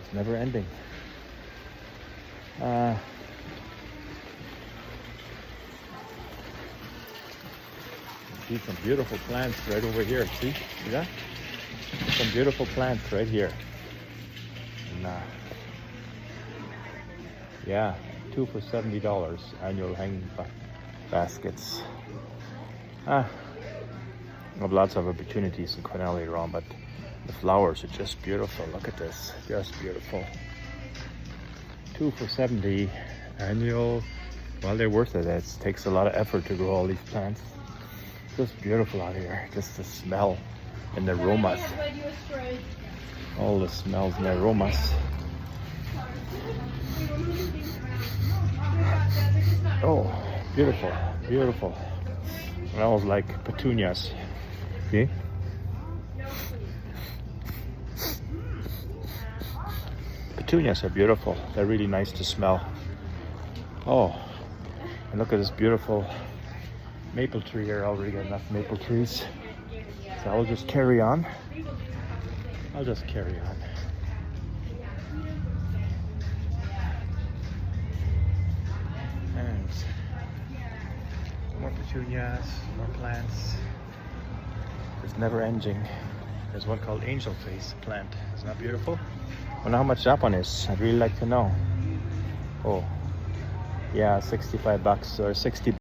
It's never ending. See some beautiful plants right over here. See that? Some beautiful plants right here. And, yeah, 2 for $70. Annual hanging baskets. I have lots of opportunities in Cornell later on, but the flowers are just beautiful. Look at this, just beautiful. 2 for $70 annual. Well, they're worth it. It takes a lot of effort to grow all these plants. Just beautiful out here. Just the smell and the aromas. All the smells and the aromas. Oh, beautiful, beautiful. Smells like petunias. See? Petunias are beautiful. They're really nice to smell. Oh, and look at this beautiful maple tree here. I already got enough maple trees. So I'll just carry on. I'll just carry on. And more petunias, more plants. It's never ending. There's one called angel face plant. Isn't that beautiful? I wonder how much that one is. I'd really like to know. Oh, yeah, $65 or 60